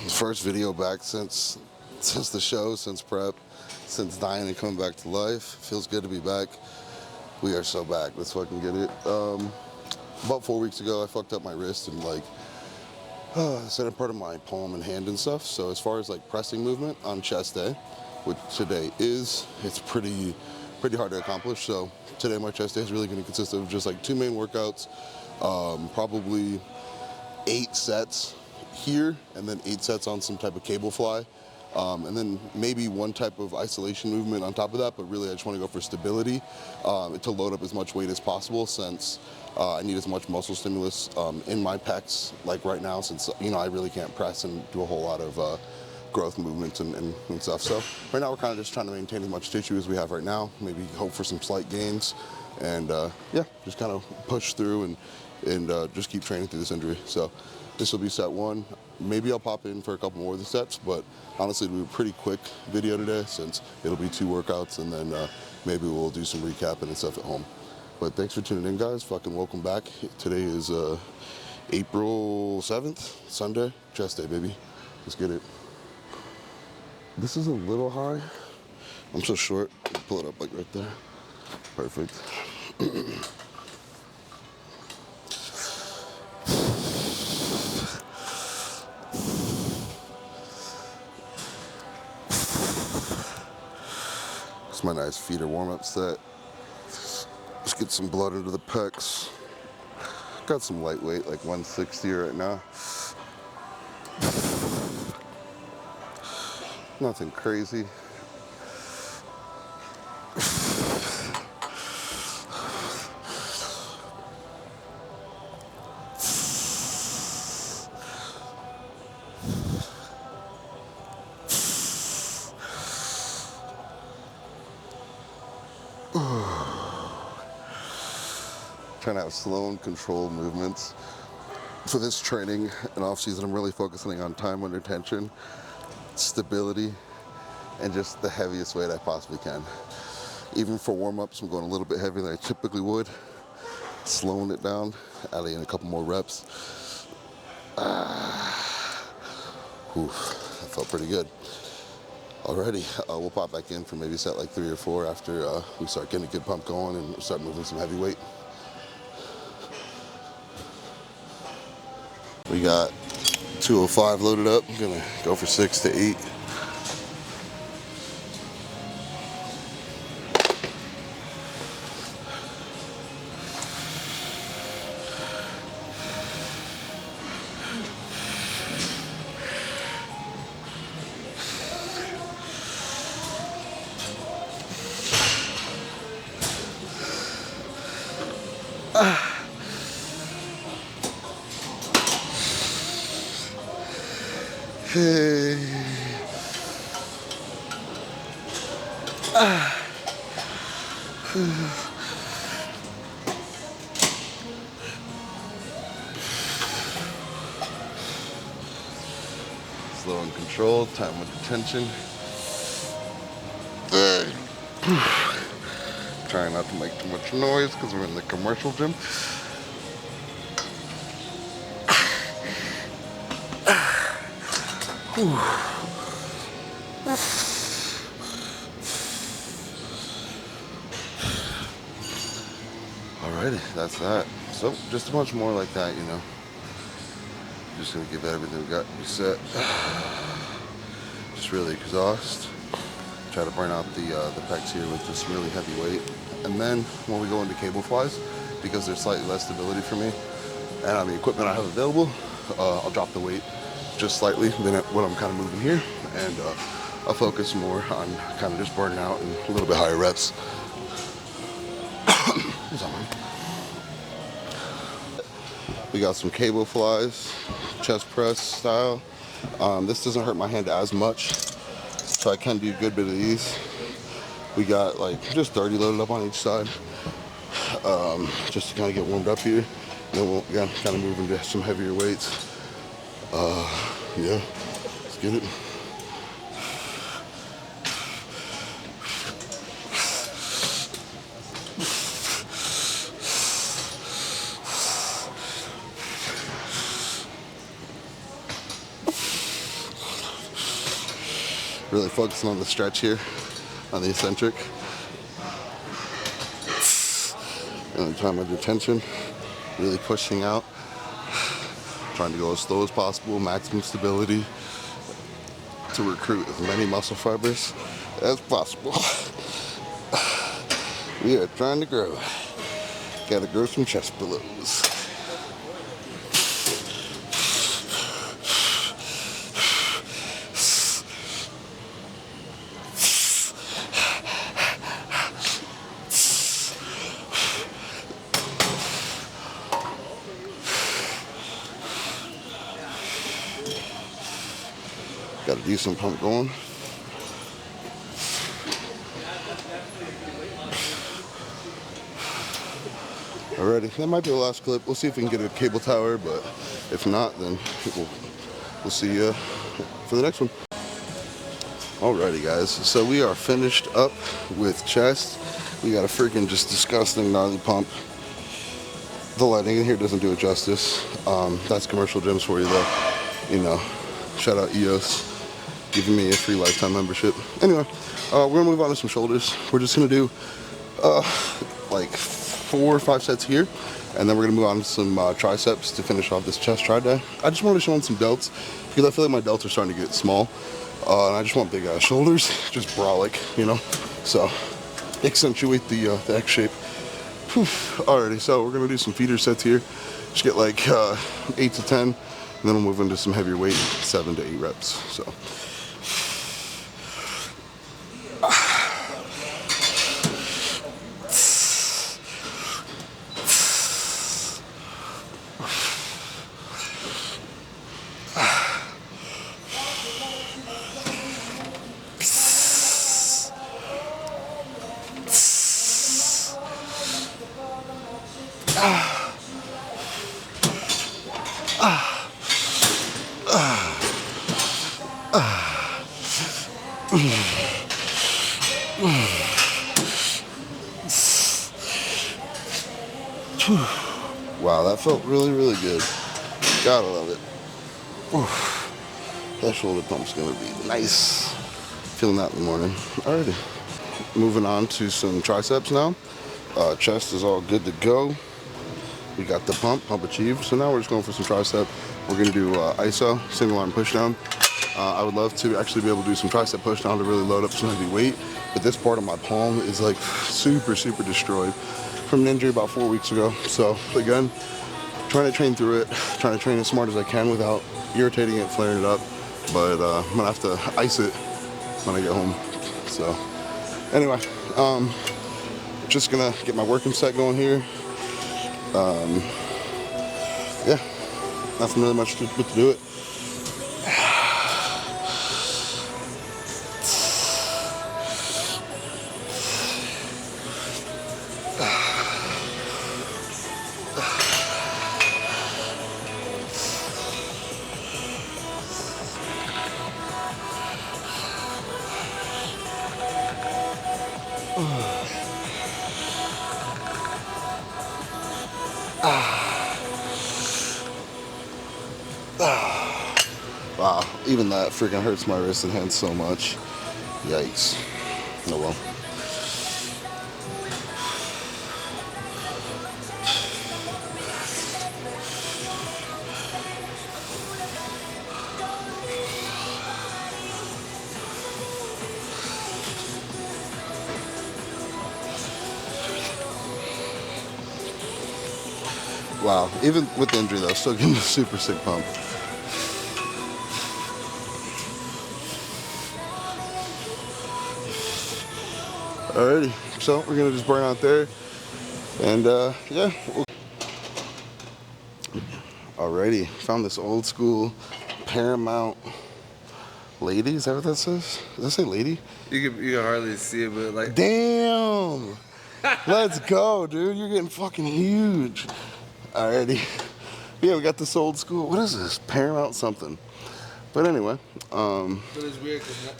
First video back since the show, since prep, since dying and coming back to life. Feels good to be back. We are so back. Let's fucking get it. About 4 weeks ago, I fucked up my wrist and set up part of my palm and hand and stuff. So as far as like pressing movement on chest day, which today is, it's pretty hard to accomplish. So today my chest day is really going to consist of just like 2 main workouts, probably 8 sets here, and then 8 sets on some type of cable fly, and then maybe 1 type of isolation movement on top of that. But really I just want to go for stability, to load up as much weight as possible, since I need as much muscle stimulus in my pecs like right now, since I really can't press and do a whole lot of growth movements and stuff. So right now we're kind of just trying to maintain as much tissue as we have right now, maybe hope for some slight gains, and just kind of push through and just keep training through this injury. So this will be set 1. Maybe I'll pop in for a couple more of the sets, but honestly it'll be a pretty quick video today, since it'll be 2 workouts, and then maybe we'll do some recapping and stuff at home. But thanks for tuning in, guys. Fucking welcome back. Today is April 7th, Sunday. Chest day, baby. Let's get it. This is a little high. I'm so short. Pull it up like right there. Perfect. It's my nice feeder warm-up set. Just get some blood into the pecs. Got some lightweight, like 160 right now. Nothing crazy. Trying to have slow and controlled movements. For this training and off season, I'm really focusing on time under tension, stability, and just the heaviest weight I possibly can. Even for warm-ups, I'm going a little bit heavier than I typically would, slowing it down, adding in a couple more reps. That felt pretty good. Alrighty, we'll pop back in for maybe set like 3 or 4 after we start getting a good pump going and start moving some heavy weight. We got 205 loaded up. I'm gonna go for 6 to 8. Hey. Slow and controlled, time with attention. Trying not to make too much noise because we're in the commercial gym. Alrighty, that's that. So just a bunch more like that, Just gonna give everything we got reset. Just really exhaust. Try to burn out the pecs here with just really heavy weight. And then when we go into cable flies, because there's slightly less stability for me, and on the equipment I have available, I'll drop the weight just slightly than what I'm kind of moving here, and I'll focus more on kind of just burning out and a little bit higher reps. We got some cable flies, chest press style. This doesn't hurt my hand as much, so I can do a good bit of these. We got like just 30 loaded up on each side, just to kind of get warmed up here. And then we'll again kind of move into some heavier weights. Yeah, let's get it. Really focusing on the stretch here, on the eccentric. And time under tension, really pushing out. Trying to go as slow as possible, maximum stability to recruit as many muscle fibers as possible. We are trying to grow. Gotta grow some chest pillows. Got a decent pump going. Alrighty, that might be the last clip. We'll see if we can get a cable tower, but if not, then we'll see you for the next one. Alrighty, guys. So we are finished up with chest. We got a freaking just disgusting gnarly pump. The lighting in here doesn't do it justice. That's commercial gyms for you, though. You know, shout out EOS, giving me a free lifetime membership. Anyway, we're gonna move on to some shoulders. We're just gonna do like 4 or 5 sets here, and then we're gonna move on to some triceps to finish off this chest tri day. I just wanted to show on some delts because I feel like my delts are starting to get small, and I just want big ass shoulders, just brolic, you know. So accentuate the X shape. Alrighty, so we're gonna do some feeder sets here. Just get like 8 to 10, and then we'll move into some heavier weight, 7 to 8 reps. So. Wow, that felt really, really good. Gotta love it. That shoulder pump's gonna be nice. Feeling that in the morning. Alrighty. Moving on to some triceps now. Chest is all good to go. We got the pump achieved. So now we're just going for some tricep. We're gonna do ISO, single arm push down. I would love to actually be able to do some tricep push down to really load up some heavy weight, but this part of my palm is like super destroyed from an injury about 4 weeks ago. So again, trying to train through it, trying to train as smart as I can without irritating it, flaring it up, but I'm gonna have to ice it when I get home. So anyway, just gonna get my working set going here. Yeah, nothing really much to do it. Wow, even that freaking hurts my wrist and hands so much. Yikes. Oh well. Wow, even with the injury though, still getting a super sick pump. Alrighty, so we're gonna just burn out there, and yeah. Alrighty, found this old school Paramount lady. Is that what that says? Does that say lady? You can hardly see it, but like. Damn! Let's go, dude. You're getting fucking huge. Alrighty. Yeah, we got this old school. What is this? Paramount something. But anyway, But it's weird because.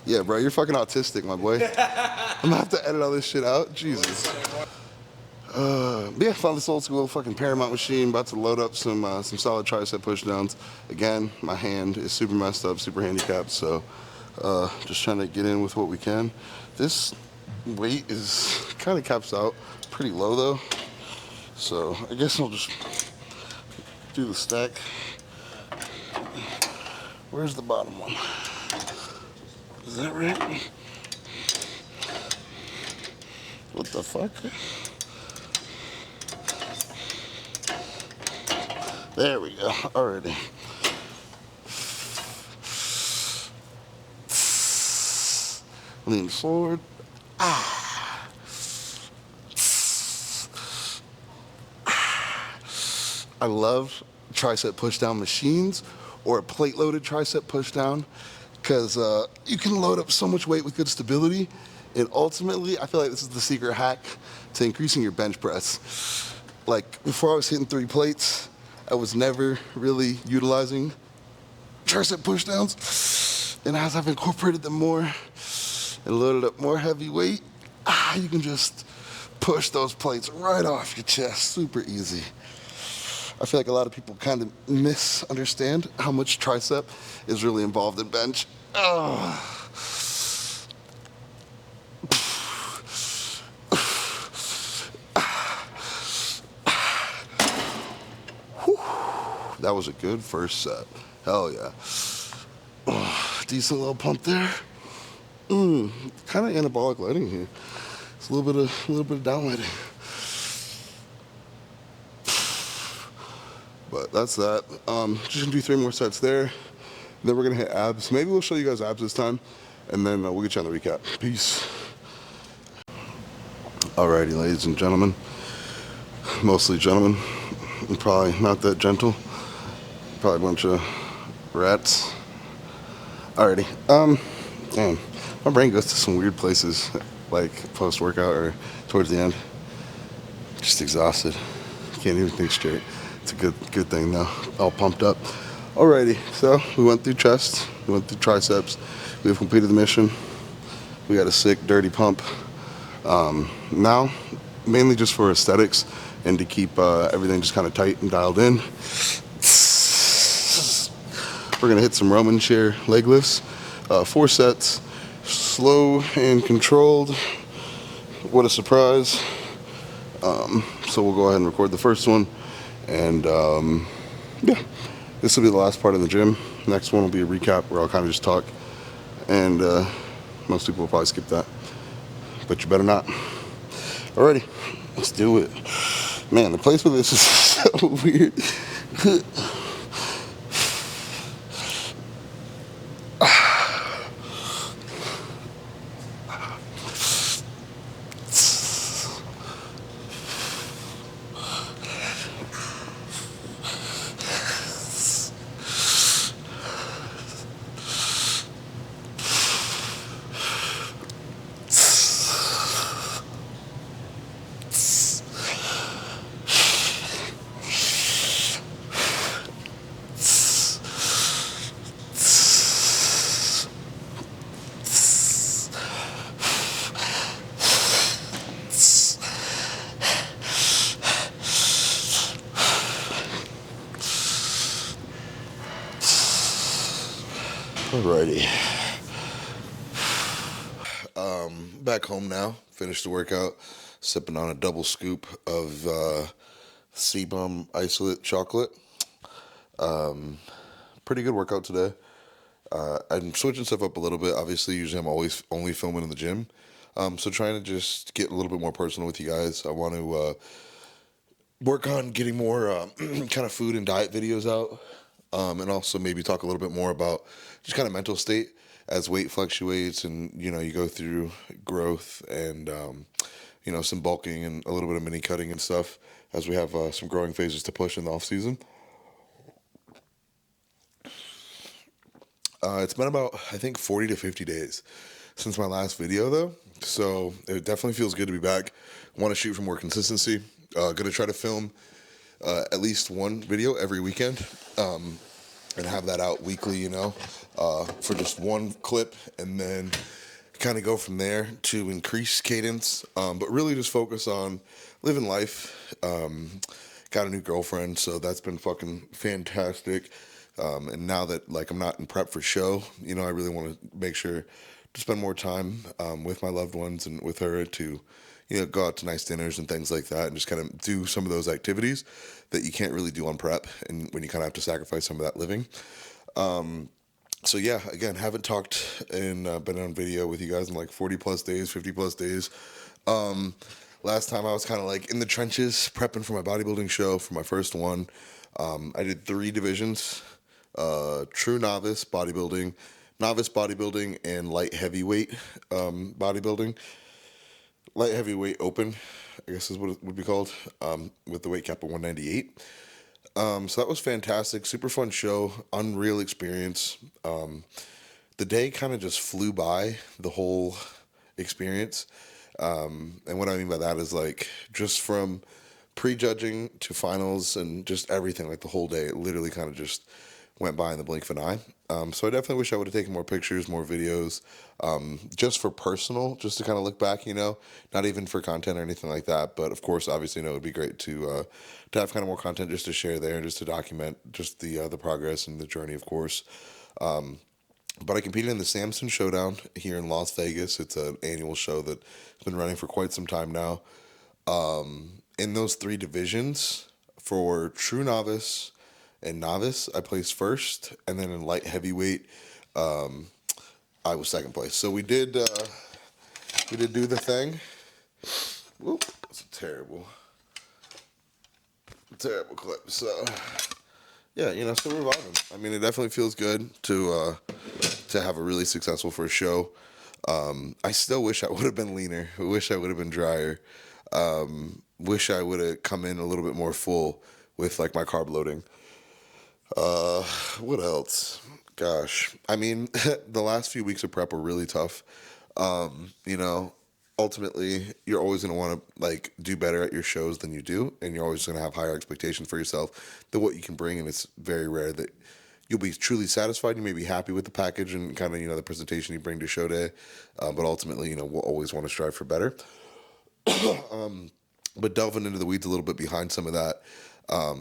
yeah, bro, you're fucking autistic, my boy. I'm gonna have to edit all this shit out. Jesus. But yeah, found this old school fucking Paramount machine. About to load up some solid tricep push downs. Again, my hand is super messed up, super handicapped, so Just trying to get in with what we can. This weight is kind of caps out pretty low though. So I guess I'll just do the stack. Where's the bottom one? Is that right? What the fuck? There we go. Already. Lean forward. I love tricep pushdown machines or a plate loaded tricep pushdown because you can load up so much weight with good stability. And ultimately, I feel like this is the secret hack to increasing your bench press. Like before I was hitting 3 plates, I was never really utilizing tricep pushdowns. And as I've incorporated them more and loaded up more heavy weight, you can just push those plates right off your chest, super easy. I feel like a lot of people kind of misunderstand how much tricep is really involved in bench. That was a good first set. Hell yeah. Decent little pump there. Kind of anabolic lighting here. It's a little bit of downlighting. But that's that. Just gonna do 3 more sets there. Then we're gonna hit abs. Maybe we'll show you guys abs this time, and then we'll get you on the recap. Peace. Alrighty, ladies and gentlemen. Mostly gentlemen. And probably not that gentle. Probably a bunch of rats. Alrighty. Damn. My brain goes to some weird places, like post-workout or towards the end. Just exhausted. Can't even think straight. It's a good thing though. All pumped up. Alrighty, so we went through chest, we went through triceps, we've completed the mission. We got a sick, dirty pump. Now, mainly just for aesthetics and to keep everything just kind of tight and dialed in. We're gonna hit some Roman chair leg lifts, 4 sets, slow and controlled. What a surprise. So we'll go ahead and record the first one. And yeah, this will be the last part of the gym. Next one will be a recap where I'll kind of just talk. And most people will probably skip that, but you better not. Alrighty, let's do it. Man, the placement of this is so weird. Alrighty. Back home now. Finished the workout. Sipping on a double scoop of CBum isolate chocolate. Pretty good workout today. I'm switching stuff up a little bit. Obviously, usually I'm always only filming in the gym. So trying to just get a little bit more personal with you guys. I want to work on getting more kind of food and diet videos out. And also maybe talk a little bit more about just kind of mental state as weight fluctuates and, you know, you go through growth and, you know, some bulking and a little bit of mini cutting and stuff as we have some growing phases to push in the off season. It's been about, I think, 40 to 50 days since my last video, though. So it definitely feels good to be back. Want to shoot for more consistency. Going to try to film at least one video every weekend and have that out weekly, you know, for just one clip and then kind of go from there to increase cadence, but really just focus on living life. Got a new girlfriend, so that's been fucking fantastic. And now that like I'm not in prep for show, I really want to make sure to spend more time with my loved ones and with her to, go out to nice dinners and things like that, and just kind of do some of those activities that you can't really do on prep, and when you kind of have to sacrifice some of that living. So yeah, again, haven't talked and been on video with you guys in like 40 plus days, 50 plus days. Last time I was kind of like in the trenches prepping for my bodybuilding show for my first one. I did 3 divisions: true novice bodybuilding, and light heavyweight bodybuilding. Light heavyweight open, I guess is what it would be called, with the weight cap of 198. So that was fantastic, super fun show, unreal experience. The day kind of just flew by, the whole experience. And what I mean by that is like just from prejudging to finals and just everything, like the whole day, it literally kind of just went by in the blink of an eye. So I definitely wish I would have taken more pictures, more videos, just for personal, just to kind of look back, not even for content or anything like that. But of course, obviously, it would be great to have kind of more content just to share there and just to document just the progress and the journey, of course. But I competed in the Samson Showdown here in Las Vegas. It's an annual show that's been running for quite some time now. In those 3 divisions, for true novice and novice, I placed first, and then in light heavyweight, I was second place. So we did do the thing. Whoop, that's a terrible clip. So yeah, so we're vibing. I mean, it definitely feels good to have a really successful first show. I still wish I would have been leaner. I wish I would have been drier. Wish I would have come in a little bit more full with like my carb loading. What else? Gosh, I mean, the last few weeks of prep were really tough. Ultimately, you're always going to want to like do better at your shows than you do, and you're always going to have higher expectations for yourself than what you can bring, and it's very rare that you'll be truly satisfied. You may be happy with the package and kind of, the presentation you bring to show day, but ultimately, we'll always want to strive for better. But delving into the weeds a little bit behind some of that,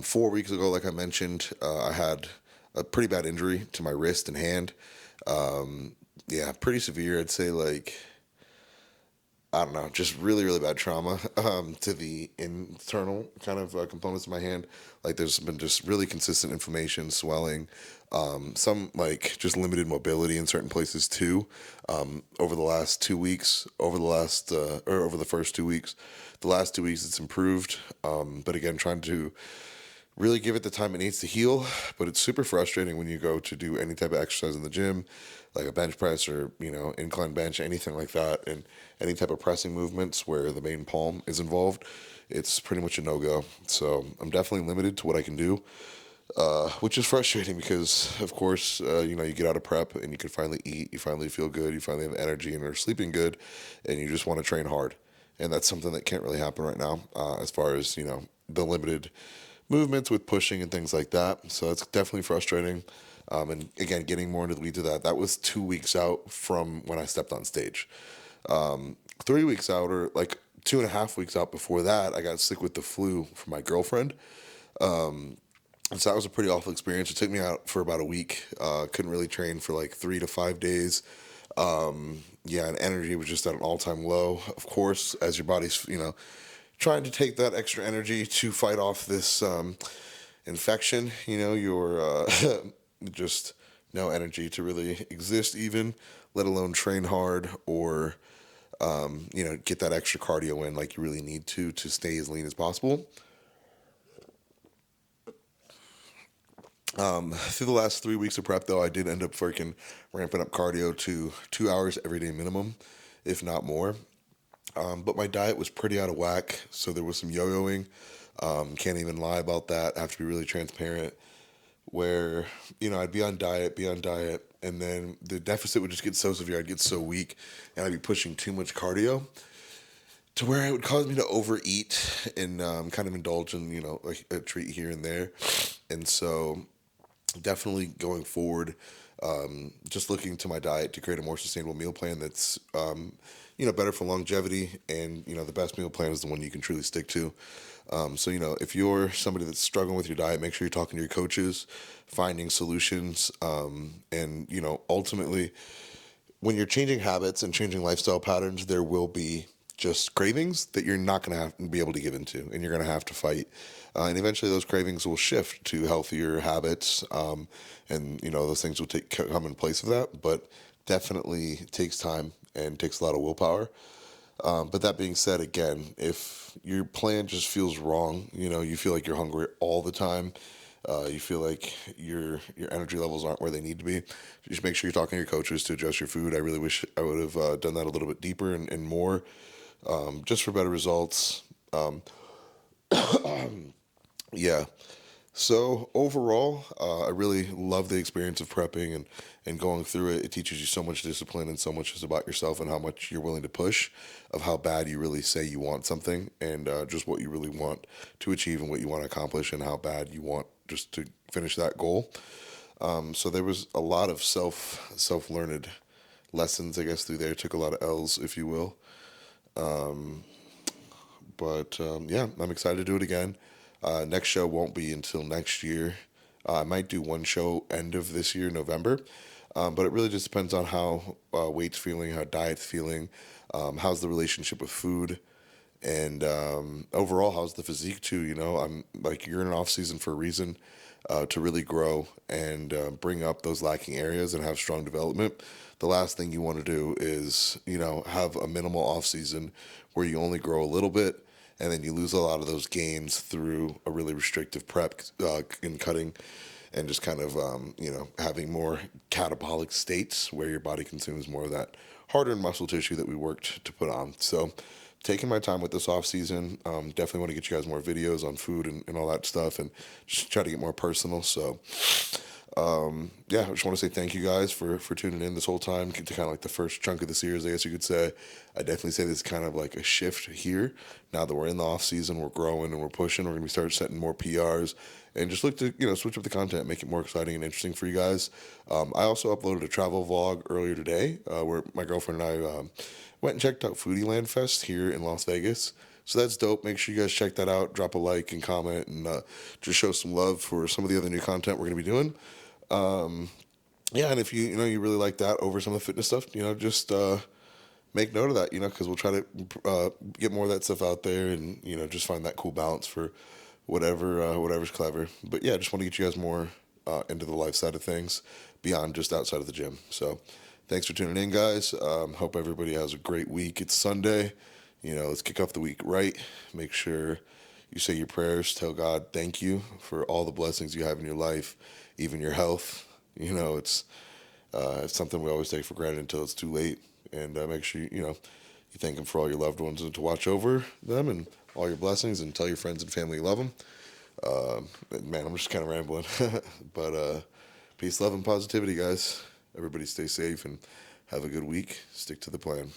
4 weeks ago, like I mentioned, I had a pretty bad injury to my wrist and hand. Pretty severe. I'd say like, I don't know, just really, really bad trauma to the internal kind of components of my hand. Like there's been just really consistent inflammation, swelling, some like just limited mobility in certain places too. Over the last 2 weeks, over the first 2 weeks, the last 2 weeks it's improved. But again, trying to really give it the time it needs to heal. But it's super frustrating when you go to do any type of exercise in the gym, like a bench press or, incline bench, anything like that, and any type of pressing movements where the main palm is involved, it's pretty much a no-go. So I'm definitely limited to what I can do, which is frustrating because, of course, you get out of prep and you can finally eat, you finally feel good, you finally have energy and are sleeping good, and you just want to train hard. And that's something that can't really happen right now as far as, the limited movements with pushing and things like that. So it's definitely frustrating. And again, getting more into the weeds of that was 2 weeks out from when I stepped on stage. 3 weeks out, or like 2.5 weeks out before that, I got sick with the flu from my girlfriend. And so that was a pretty awful experience. It took me out for about a week. Couldn't really train for like 3 to 5 days. And energy was just at an all-time low. Of course, as your body's, trying to take that extra energy to fight off this infection, you're just no energy to really exist even, let alone train hard or, get that extra cardio in like you really need to stay as lean as possible. Through the last 3 weeks of prep, though, I did end up freaking ramping up cardio to 2 hours every day minimum, if not more. But my diet was pretty out of whack, so there was some yo-yoing. Can't even lie about that. I have to be really transparent. Where, I'd be on diet, and then the deficit would just get so severe, I'd get so weak, and I'd be pushing too much cardio to where it would cause me to overeat and kind of indulge in, like a treat here and there. And so definitely going forward, just looking to my diet to create a more sustainable meal plan that's better for longevity, and the best meal plan is the one you can truly stick to. So if you're somebody that's struggling with your diet, make sure you're talking to your coaches, finding solutions, and ultimately, when you're changing habits and changing lifestyle patterns, there will be just cravings that you're not going to have to be able to give into, and you're going to have to fight. And eventually, those cravings will shift to healthier habits, and those things will come in place of that. But definitely takes time and takes a lot of willpower. But that being said, again, if your plan just feels wrong, you feel like you're hungry all the time, you feel like your energy levels aren't where they need to be, just make sure you're talking to your coaches to adjust your food. I really wish I would have done that a little bit deeper and more, just for better results. Yeah. So overall, I really love the experience of prepping and going through it. It teaches you so much discipline and so much is about yourself and how much you're willing to push, of how bad you really say you want something, and just what you really want to achieve and what you want to accomplish and how bad you want just to finish that goal. So there was a lot of self learned lessons, I guess, through there. Took a lot of L's, if you will. But yeah, I'm excited to do it again. Next show won't be until next year. I might do one show end of this year, November. But it really just depends on how weight's feeling, how diet's feeling, how's the relationship with food, and overall, how's the physique too. I'm like, you're in an off season for a reason, to really grow and bring up those lacking areas and have strong development. The last thing you want to do is have a minimal off season where you only grow a little bit and then you lose a lot of those gains through a really restrictive prep in cutting, and just kind of having more catabolic states where your body consumes more of that harder muscle tissue that we worked to put on. So taking my time with this off season, definitely want to get you guys more videos on food and all that stuff, and just try to get more personal. So yeah, I just want to say thank you guys for tuning in this whole time to kind of like the first chunk of the series, I guess you could say. I definitely say this is kind of like a shift here. Now that we're in the off season, we're growing and we're pushing. We're gonna be start setting more PRs and just look to switch up the content, make it more exciting and interesting for you guys. I also uploaded a travel vlog earlier today, where my girlfriend and I went and checked out Foodie Land Fest here in Las Vegas. So that's dope. Make sure you guys check that out. Drop a like and comment, and just show some love for some of the other new content we're gonna be doing. Yeah, and if you really like that over some of the fitness stuff, just make note of that, because we'll try to get more of that stuff out there, and just find that cool balance for whatever's clever. But yeah, just want to get you guys more into the life side of things beyond just outside of the gym. So thanks for tuning in, guys. Hope everybody has a great week. It's Sunday. Let's kick off the week right. Make sure you say your prayers. Tell God thank you for all the blessings you have in your life, even your health. It's something we always take for granted until it's too late. And make sure you thank Him for all your loved ones and to watch over them and all your blessings, and tell your friends and family you love them. Man, I'm just kind of rambling. But peace, love, and positivity, guys. Everybody stay safe and have a good week. Stick to the plan.